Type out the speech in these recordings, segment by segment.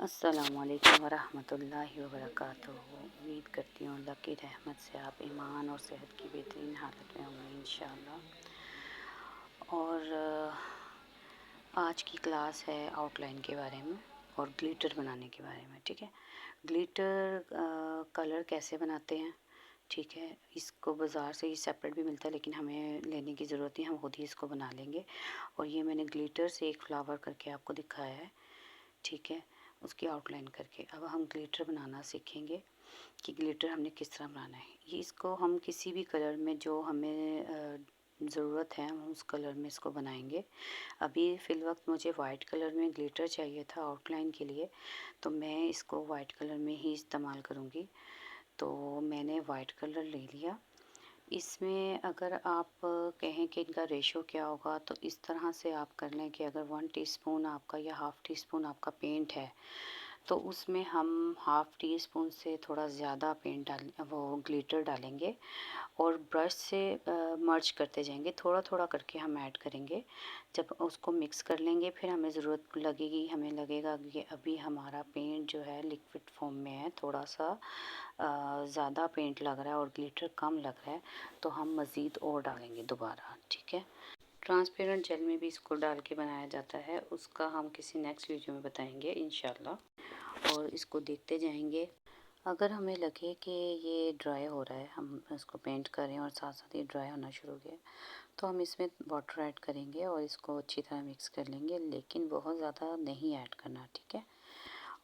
अस्सलामुअलैकुम वरहमतुल्लाहि वबरकातुहू। उम्मीद करती हूँ अल्लाह की रहमत से आप ईमान और सेहत की बेहतरीन हालत में होंगे इंशाअल्लाह। और आज की क्लास है आउटलाइन के बारे में और ग्लिटर बनाने के बारे में। ठीक है, ग्लिटर कलर कैसे बनाते हैं। ठीक है, इसको बाज़ार से ही सेपरेट भी मिलता है, लेकिन हमें लेने की ज़रूरत नहीं, हम खुद ही इसको बना लेंगे। और ये मैंने ग्लिटर से एक फ्लावर करके आपको दिखाया है। ठीक है, उसकी आउटलाइन करके अब हम ग्लिटर बनाना सीखेंगे कि ग्लिटर हमने किस तरह बनाना है। ये इसको हम किसी भी कलर में जो हमें ज़रूरत है हम उस कलर में इसको बनाएंगे। अभी फ़िल वक्त मुझे वाइट कलर में ग्लिटर चाहिए था आउटलाइन के लिए, तो मैं इसको वाइट कलर में ही इस्तेमाल करूँगी। तो मैंने वाइट कलर ले लिया। इसमें अगर आप कहें कि इनका रेशो क्या होगा, तो इस तरह से आप कर लें कि अगर 1 टीस्पून आपका या हाफ़ टी स्पून आपका पेंट है, तो उसमें हम हाफ़ टी स्पून से थोड़ा ज़्यादा पेंट वो ग्लिटर डालेंगे और ब्रश से मर्ज करते जाएंगे, थोड़ा थोड़ा करके हम ऐड करेंगे। जब उसको मिक्स कर लेंगे फिर हमें ज़रूरत लगेगी, हमें लगेगा कि अभी हमारा पेंट जो है लिक्विड फॉर्म में है, थोड़ा सा ज़्यादा पेंट लग रहा है और ग्लिटर कम लग रहा है, तो हम मज़ीद और डालेंगे दोबारा। ठीक है, ट्रांसपेरेंट जेल में भी इसको डाल के बनाया जाता है, उसका हम किसी नेक्स्ट वीडियो में बताएंगे इंशाल्लाह। और इसको देखते जाएंगे। अगर हमें लगे कि ये ड्राई हो रहा है, हम इसको पेंट करें और साथ साथ ये ड्राई होना शुरू हो गया, तो हम इसमें वाटर ऐड करेंगे और इसको अच्छी तरह मिक्स कर लेंगे, लेकिन बहुत ज़्यादा नहीं ऐड करना। ठीक है,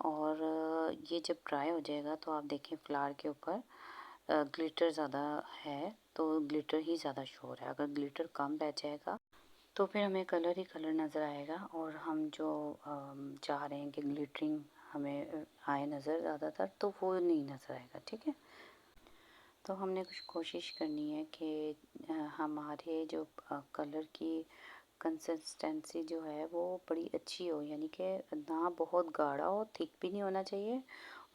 और ये जब ड्राई हो जाएगा तो आप देखें फ्लावर के ऊपर ग्लिटर ज़्यादा है, तो ग्लिटर ही ज़्यादा शो हो रहा है। अगर ग्लिटर कम रह जाएगा तो फिर हमें कलर ही कलर नज़र आएगा और हम जो चाह रहे हैं कि ग्लिटरिंग हमें आए नज़र ज़्यादातर, तो वो नहीं नज़र आएगा। ठीक है, तो हमने कुछ कोशिश करनी है कि हमारे जो कलर की कंसिस्टेंसी जो है वो बड़ी अच्छी हो, यानी कि ना बहुत गाढ़ा हो, थिक भी नहीं होना चाहिए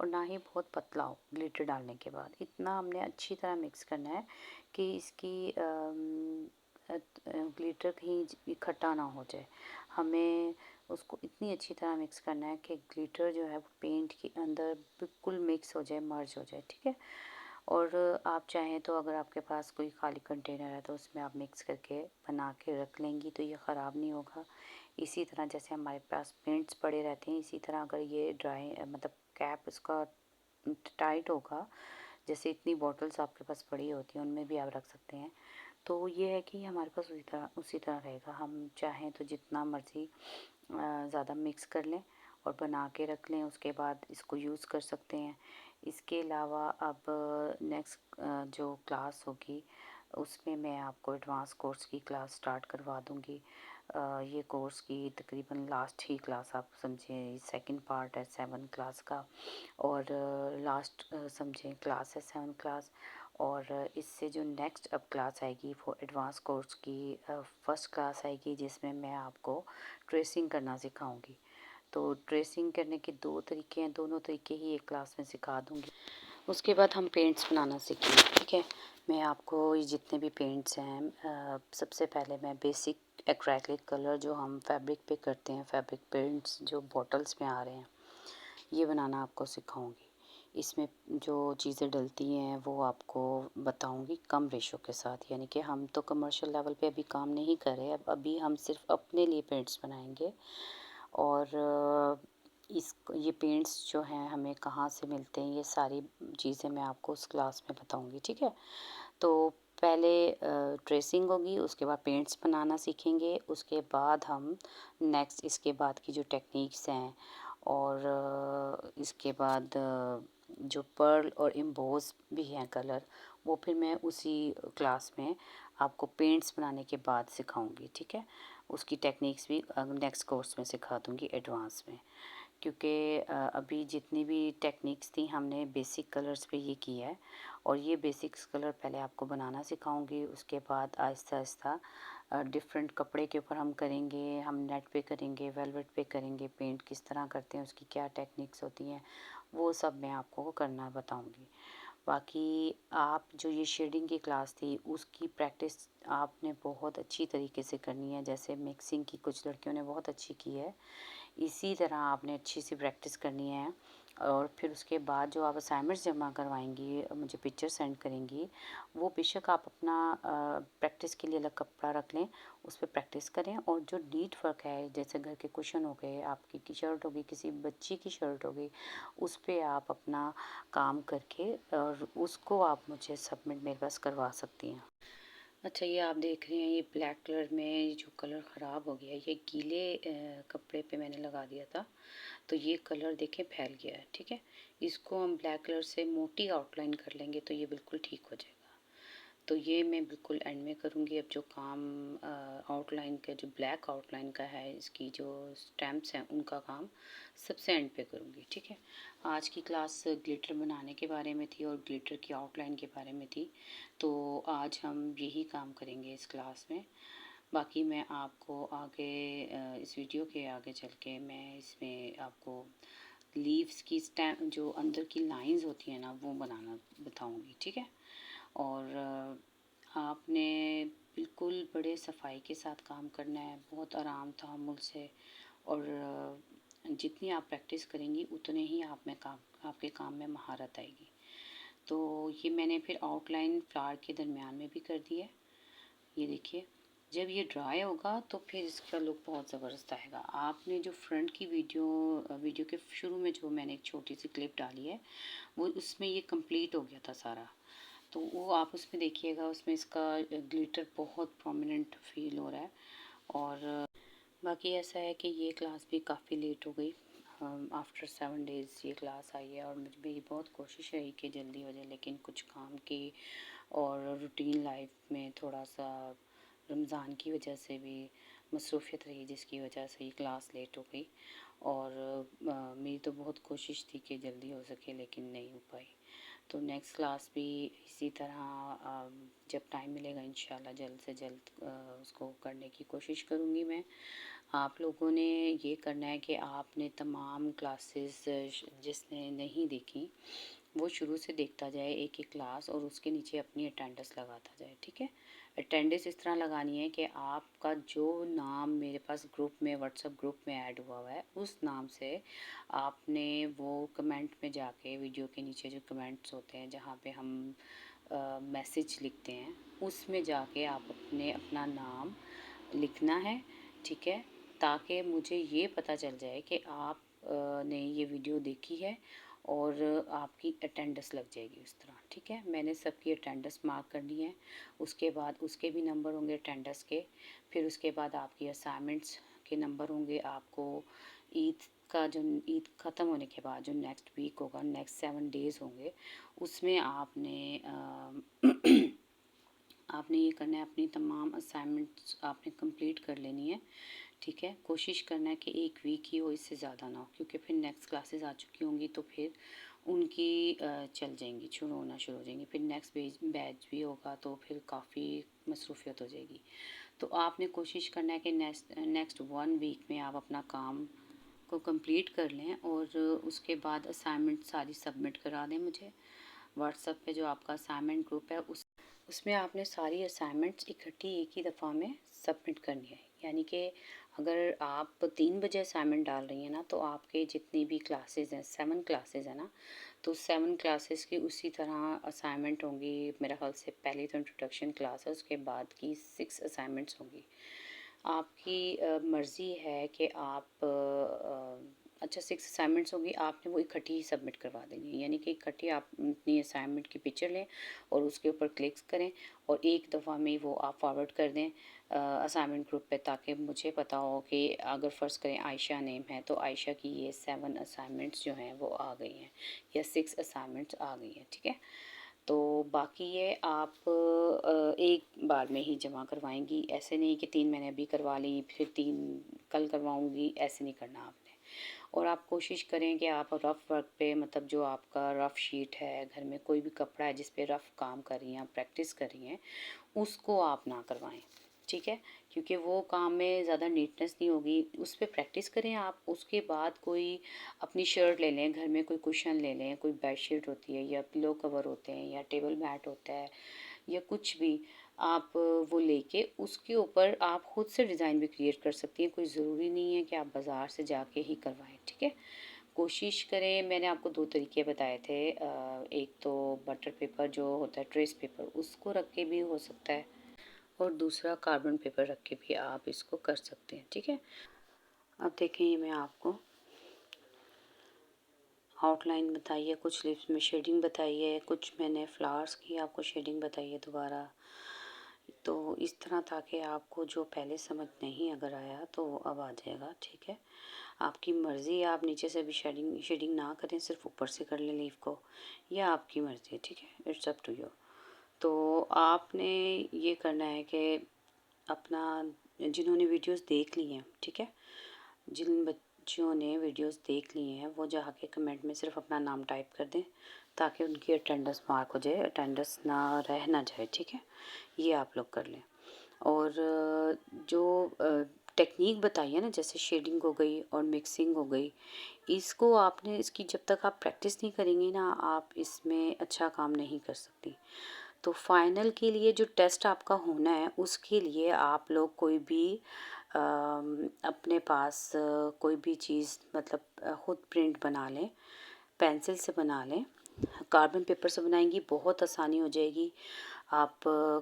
और ना ही बहुत पतला हो। ग्लिटर डालने के बाद इतना हमने अच्छी तरह मिक्स करना है कि इसकी ग्लिटर कहीं इकट्ठा ना हो जाए। हमें उसको इतनी अच्छी तरह मिक्स करना है कि ग्लिटर जो है वो पेंट के अंदर बिल्कुल मिक्स हो जाए, मर्ज हो जाए। ठीक है, और आप चाहें तो अगर आपके पास कोई खाली कंटेनर है तो उसमें आप मिक्स करके बना के रख लेंगी तो ये ख़राब नहीं होगा। इसी तरह जैसे हमारे पास पेंट्स पड़े रहते हैं, इसी तरह अगर ये ड्राई मतलब कैप इसका टाइट होगा, जैसे इतनी बॉटल्स आपके पास पड़ी होती हैं उनमें भी आप रख सकते हैं, तो ये है कि हमारे पास उसी तरह रहेगा। हम चाहें तो जितना मर्ज़ी ज़्यादा मिक्स कर लें और बना के रख लें, उसके बाद इसको यूज़ कर सकते हैं। इसके अलावा अब नेक्स्ट जो क्लास होगी उसमें मैं आपको एडवांस कोर्स की क्लास स्टार्ट करवा दूँगी। ये कोर्स की तकरीबन लास्ट ही क्लास आप समझें, सेकंड पार्ट है 7 क्लास का, और लास्ट समझें क्लास है 7 क्लास। और इससे जो नेक्स्ट अब क्लास आएगी वो एडवांस कोर्स की फ़र्स्ट क्लास आएगी, जिसमें मैं आपको ट्रेसिंग करना सिखाऊंगी। तो ट्रेसिंग करने के 2 तरीके हैं, दोनों तरीके ही एक क्लास में सिखा दूंगी। उसके बाद हम पेंट्स बनाना सीखेंगे। ठीक है, मैं आपको ये जितने भी पेंट्स हैं, सबसे पहले मैं बेसिक एक्रेलिक कलर जो हम फैब्रिक पे करते हैं, फैब्रिक पेंट्स जो बॉटल्स में आ रहे हैं, ये बनाना आपको सिखाऊंगी। इसमें जो चीज़ें डलती हैं वो आपको बताऊंगी कम रेशो के साथ, यानी कि हम तो कमर्शियल लेवल पे अभी काम नहीं कर रहे, अब अभी हम सिर्फ अपने लिए पेंट्स बनाएंगे। और ये पेंट्स जो हैं हमें कहाँ से मिलते हैं, ये सारी चीज़ें मैं आपको उस क्लास में बताऊंगी। ठीक है, तो पहले ट्रेसिंग होगी, उसके बाद पेंट्स बनाना सीखेंगे, उसके बाद हम नेक्स्ट इसके बाद की जो टेक्निक्स हैं और इसके बाद जो पर्ल और एम्बोस भी हैं कलर, वो फिर मैं उसी क्लास में आपको पेंट्स बनाने के बाद सिखाऊंगी। ठीक है, उसकी टेक्निक्स भी नेक्स्ट कोर्स में सिखा दूंगी एडवांस में, क्योंकि अभी जितनी भी टेक्निक्स थी हमने बेसिक कलर्स पे ये किया है। और ये बेसिक्स कलर पहले आपको बनाना सिखाऊंगी, उसके बाद आहिस्ता आहिस्ता डिफरेंट कपड़े के ऊपर हम करेंगे, हम नेट पे करेंगे, वेलवेट पे करेंगे, पेंट किस तरह करते हैं, उसकी क्या टेक्निक्स होती हैं, वो सब मैं आपको करना बताऊंगी। बाकी आप जो ये शेडिंग की क्लास थी उसकी प्रैक्टिस आपने बहुत अच्छी तरीके से करनी है, जैसे मिक्सिंग की कुछ लड़कियों ने बहुत अच्छी की है, इसी तरह आपने अच्छी सी प्रैक्टिस करनी है। और फिर उसके बाद जो आप असाइनमेंट्स जमा करवाएंगी, मुझे पिक्चर सेंड करेंगी, वो बेशक आप अपना प्रैक्टिस के लिए अलग कपड़ा रख लें, उस पर प्रैक्टिस करें। और जो नीट वर्क है, जैसे घर के कुशन हो गए, आपकी टी शर्ट होगी, किसी बच्ची की शर्ट होगी, उस पर आप अपना काम करके और उसको आप मुझे सबमिट मेरे पास करवा सकती हैं। अच्छा, ये आप देख रहे हैं, ये ब्लैक कलर में ये जो कलर ख़राब हो गया है, ये गीले कपड़े पे मैंने लगा दिया था, तो ये कलर देखें फैल गया है। ठीक है, इसको हम ब्लैक कलर से मोटी आउटलाइन कर लेंगे तो ये बिल्कुल ठीक हो जाएगा। तो ये मैं बिल्कुल एंड में करूँगी। अब जो काम आउटलाइन का, जो ब्लैक आउटलाइन का है, इसकी जो स्टैम्प्स हैं उनका काम सबसे एंड पे करूँगी। ठीक है, आज की क्लास ग्लिटर बनाने के बारे में थी और ग्लिटर की आउटलाइन के बारे में थी, तो आज हम यही काम करेंगे इस क्लास में। बाकी मैं आपको आगे इस वीडियो के आगे चल के मैं इसमें आपको लीव्स की स्टैम्प, जो अंदर की लाइंस होती हैं ना, वो बनाना बताऊंगी। ठीक है, और आपने बिल्कुल बड़े सफाई के साथ काम करना है, बहुत आराम तहम्मुल से। और जितनी आप प्रैक्टिस करेंगी उतने ही आप में काम, आपके काम में महारत आएगी। तो ये मैंने फिर आउटलाइन फ्लावर के दरमियान में भी कर दी है। ये देखिए, जब ये ड्राई होगा तो फिर इसका लुक बहुत ज़बरदस्त आएगा। आपने जो फ्रंट की वीडियो के शुरू में जो मैंने एक छोटी सी क्लिप डाली है, वो उसमें ये कंप्लीट हो गया था सारा, तो वो आप उसमें देखिएगा, उसमें इसका ग्लिटर बहुत प्रोमिनेंट फील हो रहा है। और बाकी ऐसा है कि ये क्लास भी काफ़ी लेट हो गई। आफ्टर 7 डेज़ ये क्लास आई है और मेरी बहुत कोशिश रही कि जल्दी हो जाए, लेकिन कुछ काम की और रूटीन लाइफ में थोड़ा सा रमज़ान की वजह से भी मसरूफ़ियत रही, जिसकी वजह से ये क्लास लेट हो गई। और मेरी तो बहुत कोशिश थी कि जल्दी हो सके, लेकिन नहीं हो पाई। तो नेक्स्ट क्लास भी इसी तरह जब टाइम मिलेगा इंशाल्लाह जल्द से जल्द उसको करने की कोशिश करूँगी मैं। आप लोगों ने ये करना है कि आपने तमाम क्लासेस जिसने नहीं देखी वो शुरू से देखता जाए एक एक क्लास, और उसके नीचे अपनी अटेंडेंस लगाता जाए। ठीक है, अटेंडेंस इस तरह लगानी है कि आपका जो नाम मेरे पास ग्रुप में, व्हाट्सएप ग्रुप में ऐड हुआ है, उस नाम से आपने वो कमेंट में जाके, वीडियो के नीचे जो कमेंट्स होते हैं जहाँ पे हम मैसेज लिखते हैं, उसमें जाके आप अपना नाम लिखना है। ठीक है, ताकि मुझे ये पता चल जाए कि आप ने ये वीडियो देखी है और आपकी अटेंडेंस लग जाएगी उस तरह। ठीक है, मैंने सबकी अटेंडेंस मार्क करनी है। उसके बाद उसके भी नंबर होंगे अटेंडेंस के। फिर उसके बाद आपकी असाइनमेंट्स के नंबर होंगे। आपको ईद ख़त्म होने के बाद जो नेक्स्ट वीक होगा, नेक्स्ट 7 डेज़ होंगे, उसमें आपने ये करना है, अपनी तमाम असाइनमेंट्स आपने कंप्लीट कर लेनी है। ठीक है, कोशिश करना है कि एक वीक ही हो, इससे ज़्यादा ना हो, क्योंकि फिर नेक्स्ट क्लासेस आ चुकी होंगी तो फिर उनकी चल जाएंगी, शुरू होना शुरू हो जाएंगी। फिर नेक्स्ट बैच भी होगा तो फिर काफ़ी मसरूफियत हो जाएगी। तो आपने कोशिश करना है कि नेक्स्ट 1 वीक में आप अपना काम को कंप्लीट कर लें और उसके बाद असाइनमेंट सारी सबमिट करा दें मुझे। व्हाट्सएप पे जो आपका असाइनमेंट ग्रुप है उसमें आपने सारी असाइनमेंट्स इकट्ठी एक ही दफ़ा में सबमिट करनी है। यानी कि अगर आप 3 बजे असाइनमेंट डाल रही हैं ना, तो आपके जितनी भी क्लासेस हैं, 7 क्लासेस हैं ना, तो 7 क्लासेस की उसी तरह असाइनमेंट होंगी। मेरा ख्याल से पहली तो इंट्रोडक्शन क्लास है, उसके बाद की 6 असाइनमेंट्स होंगी। आपकी मर्ज़ी है कि आप अच्छा 6 असाइनमेंट्स होंगी, आपने वो इकट्ठी ही सबमिट करवा देनी है। यानी कि इकट्ठी आप अपनी असाइनमेंट की पिक्चर लें और उसके ऊपर क्लिक करें और एक दफ़ा में वो आप फॉरवर्ड कर दें असाइनमेंट ग्रुप पे, ताकि मुझे पता हो कि अगर फ़र्ज़ करें आयशा नेम है तो आयशा की ये 7 असाइनमेंट्स जो हैं वो आ गई हैं, या 6 असाइनमेंट्स आ गई हैं। ठीक है, तो बाकी ये आप एक बार में ही जमा करवाएंगी। ऐसे नहीं कि 3 महीने अभी करवा ली फिर 3 कल करवाऊंगी, ऐसे नहीं करना आपने। और आप कोशिश करें कि आप रफ़ वर्क पे, मतलब जो आपका रफ़ शीट है, घर में कोई भी कपड़ा है जिस पे रफ़ काम कर रही हैं, प्रैक्टिस कर रही हैं, उसको आप ना करवाएं। ठीक है, क्योंकि वो काम में ज़्यादा नीटनेस नहीं होगी। उस पर प्रैक्टिस करें आप, उसके बाद कोई अपनी शर्ट ले लें, घर में कोई कुशन ले लें, कोई बेडशीट होती है या पिलो कवर होते हैं या टेबल मैट होता है या कुछ भी, आप वो लेके उसके ऊपर आप खुद से डिज़ाइन भी क्रिएट कर सकती हैं। कोई ज़रूरी नहीं है कि आप बाज़ार से जाके ही करवाएं, ठीक है। कोशिश करें, मैंने आपको दो तरीके बताए थे, एक तो बटर पेपर जो होता है ट्रेस पेपर, उसको रख के भी हो सकता है, और दूसरा कार्बन पेपर रख के भी आप इसको कर सकते हैं, ठीक है। अब देखें, ये मैं आपको आउटलाइन बताई है, कुछ लिप्स में शेडिंग बताई है, कुछ मैंने फ्लावर्स की आपको शेडिंग बताई है दोबारा। तो इस तरह, ताकि आपको जो पहले समझ नहीं अगर आया तो वो अब आ जाएगा, ठीक है। आपकी मर्ज़ी है, आप नीचे से भी शेडिंग शेडिंग ना करें, सिर्फ ऊपर से कर लें लीफ को, या आपकी मर्ज़ी है, ठीक है, इट्स अप टू यू। तो आपने ये करना है कि अपना, जिन्होंने वीडियोस देख ली हैं, ठीक है, जिन बच्चों ने वीडियोस देख लिए हैं वो जाके कमेंट में सिर्फ अपना नाम टाइप कर दें, ताकि उनकी अटेंडेंस मार्क हो जाए, अटेंडेंस ना रह ना जाए, ठीक है। ये आप लोग कर लें। और जो टेक्निक बताई है ना, जैसे शेडिंग हो गई और मिक्सिंग हो गई, इसको आपने, इसकी जब तक आप प्रैक्टिस नहीं करेंगी ना, आप इसमें अच्छा काम नहीं कर सकती। तो फाइनल के लिए जो टेस्ट आपका होना है, उसके लिए आप लोग कोई भी अपने पास कोई भी चीज़, मतलब ख़ुद प्रिंट बना लें, पेंसिल से बना लें। कार्बन पेपर से बनाएंगी बहुत आसानी हो जाएगी। आप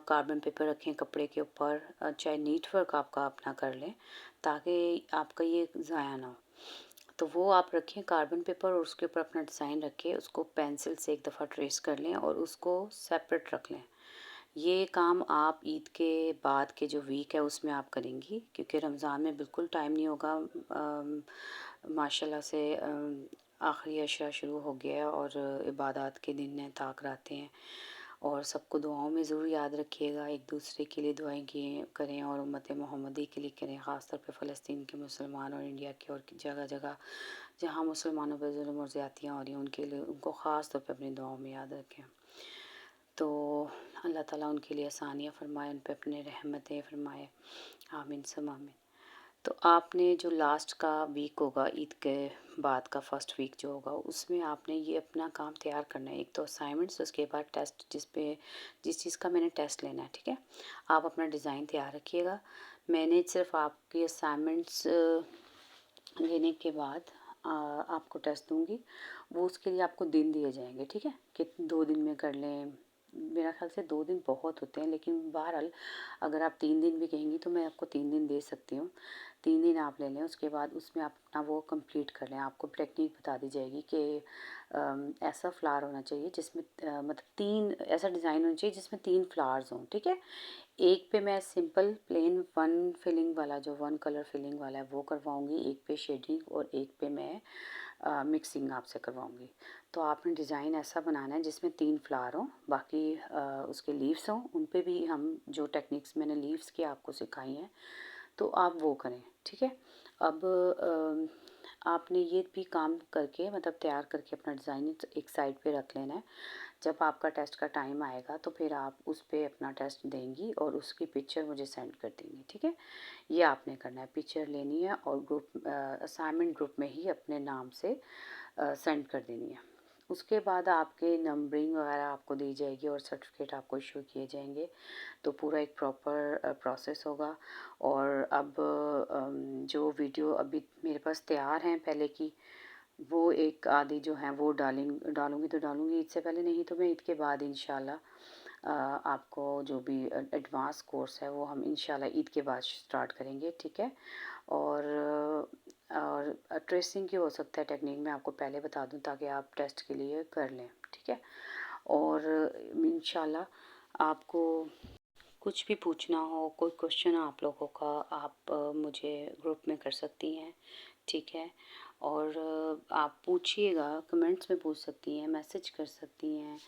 कार्बन पेपर रखें कपड़े के ऊपर, चाहे नीट वर्क आपका अपना कर लें, ताकि आपका ये ज़ाया ना हो। तो वो आप रखें कार्बन पेपर, और उसके ऊपर अपना डिज़ाइन रखें, उसको पेंसिल से एक दफ़ा ट्रेस कर लें और उसको सेपरेट रख लें। ये काम आप ईद के बाद के जो वीक है उसमें आप करेंगी, क्योंकि रमज़ान में बिल्कुल टाइम नहीं होगा। माशाल्लाह से आखिरी अशरा शुरू हो गया है और इबादत के दिन हैं, ताक रातें हैं, और सबको दुआओं में ज़रूर याद रखिएगा। एक दूसरे के लिए दुआएं करें, और उम्मत मोहम्मदी के लिए करें, ख़ास तौर पे फ़लस्तीन के मुसलमान और इंडिया के और जगह जगह जहाँ मुसलमानों पर जुल्म और ज़्यादतियाँ हो रही हैं, उनके लिए, उनको ख़ास तौर पे अपनी दुआओं में याद रखें। तो अल्लाह ताला उनके लिए आसानियाँ फ़रमाए, उन पे अपने रहमतें फ़रमाए, आमीन सम आमीन। तो आपने जो लास्ट का वीक होगा, ईद के बाद का फर्स्ट वीक जो होगा, उसमें आपने ये अपना काम तैयार करना है। एक तो असाइनमेंट्स, उसके बाद टेस्ट, जिस चीज़ का मैंने टेस्ट लेना है, ठीक है। आप अपना डिज़ाइन तैयार रखिएगा। मैंने सिर्फ आपकी असाइनमेंट्स लेने के बाद आपको टेस्ट दूंगी। वो उसके लिए आपको दिन दिए जाएंगे, ठीक है, कि 2 दिन में कर लें। मेरा ख्याल से 2 दिन बहुत होते हैं, लेकिन बहरहाल अगर आप 3 दिन भी कहेंगी तो मैं आपको 3 दिन दे सकती हूँ। 3 दिन आप ले लें, उसके बाद उसमें आप अपना वो कंप्लीट कर लें। आपको टेक्निक बता दी जाएगी कि ऐसा फ्लावर होना चाहिए जिसमें मतलब 3 ऐसा डिज़ाइन होना चाहिए जिसमें 3 फ्लावर्स हों, ठीक है। एक पे मैं सिंपल प्लेन 1 फिलिंग वाला, जो 1 कलर फिलिंग वाला है वो करवाऊँगी, एक पे शेडिंग, और एक पे मैं मिक्सिंग आपसे करवाऊँगी। तो आपने डिज़ाइन ऐसा बनाना है जिसमें 3 फ्लावर हों, बाकी उसके लीव्स हों, उन पे भी हम जो टेक्निक्स मैंने लीव्स की आपको सिखाई हैं, तो आप वो करें, ठीक है। अब आपने ये भी काम करके, मतलब तैयार करके अपना डिज़ाइन एक साइड पे रख लेना है। जब आपका टेस्ट का टाइम आएगा तो फिर आप उस पे अपना टेस्ट देंगी और उसकी पिक्चर मुझे सेंड कर देंगी, ठीक है। ये आपने करना है, पिक्चर लेनी है और ग्रुप असाइनमेंट ग्रुप में ही अपने नाम से सेंड कर देनी है। उसके बाद आपके नंबरिंग वगैरह आपको दी जाएगी और सर्टिफिकेट आपको इशू किए जाएंगे। तो पूरा एक प्रॉपर प्रोसेस होगा। और अब जो वीडियो अभी मेरे पास तैयार हैं पहले की, वो एक आधी जो हैं वो डालूँगी तो डालूँगी ईद से पहले, नहीं तो मैं ईद के बाद इंशाल्लाह आपको जो भी एडवांस कोर्स है वो हम इंशाल्लाह ईद के बाद स्टार्ट करेंगे, ठीक है। और ट्रेसिंग की हो सकता है टेक्निक मैं आपको पहले बता दूं, ताकि आप टेस्ट के लिए कर लें, ठीक है। और इंशाल्लाह आपको कुछ भी पूछना हो, कोई क्वेश्चन आप लोगों का, आप मुझे ग्रुप में कर सकती हैं, ठीक है। और आप पूछिएगा, कमेंट्स में पूछ सकती हैं, मैसेज कर सकती हैं।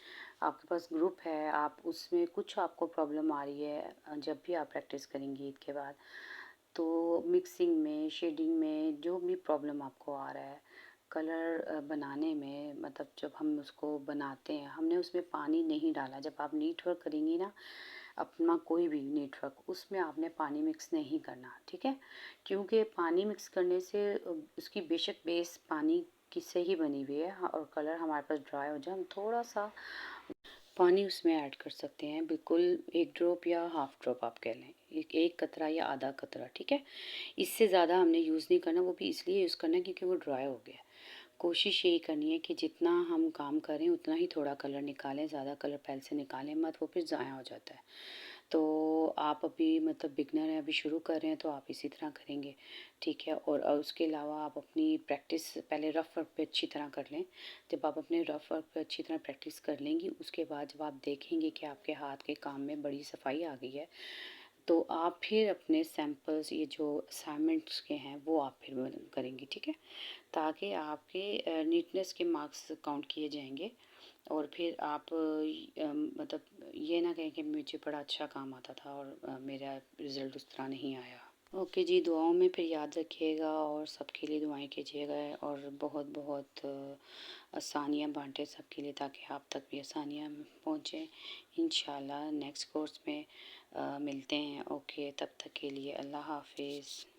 आपके पास ग्रुप है, आप उसमें कुछ आपको प्रॉब्लम आ रही है, जब भी आप प्रैक्टिस करेंगी ईद के बाद, तो मिक्सिंग में, शेडिंग में जो भी प्रॉब्लम आपको आ रहा है, कलर बनाने में, मतलब जब हम उसको बनाते हैं, हमने उसमें पानी नहीं डाला। जब आप नीट वर्क करेंगी ना, अपना कोई भी नीट वर्क, उसमें आपने पानी मिक्स नहीं करना, ठीक है। क्योंकि पानी मिक्स करने से उसकी बेशक बेस पानी की से ही बनी हुई है, और कलर हमारे पास ड्राई हो जाए, हम थोड़ा सा पानी उसमें ऐड कर सकते हैं, बिल्कुल 1 ड्रॉप या हाफ़ ड्रॉप आप कह लें, एक कतरा या आधा कतरा, ठीक है? इससे ज़्यादा हमने यूज़ नहीं करना, वो भी इसलिए यूज़ करना है क्योंकि वो ड्राई हो गया है। कोशिश यही करनी है कि जितना हम काम करें उतना ही थोड़ा कलर निकालें, ज़्यादा कलर पहले से निकालें मत, वो फिर ज़ाया हो जाता है। तो आप अभी मतलब बिगिनर हैं, अभी शुरू कर रहे हैं, तो आप इसी तरह करेंगे, ठीक है? और उसके अलावा आप अपनी प्रैक्टिस पहले रफ़ वर्क पे अच्छी तरह कर लें। जब आप अपने रफ़ वर्क पे अच्छी तरह प्रैक्टिस कर लेंगी, उसके बाद जब आप देखेंगे कि आपके हाथ के काम में बड़ी सफाई आ गई है, तो आप फिर अपने सैंपल्स ये जो असाइनमेंट्स के हैं वो आप फिर करेंगी, ठीक है? ताकि आपके नीटनेस के मार्क्स काउंट किए जाएंगे और फिर आप मतलब ये ना कहें कि मुझे बड़ा अच्छा काम आता था और मेरा रिज़ल्ट उस तरह नहीं आया। ओके जी, दुआओं में फिर याद रखिएगा और सबके लिए दुआएं कीजिएगा और बहुत बहुत आसानियाँ बांटें सबके लिए ताकि आप तक भी आसानियाँ पहुँचें। इंशाल्लाह नेक्स्ट कोर्स में मिलते हैं। ओके, तब तक के लिए अल्लाह हाफिज़।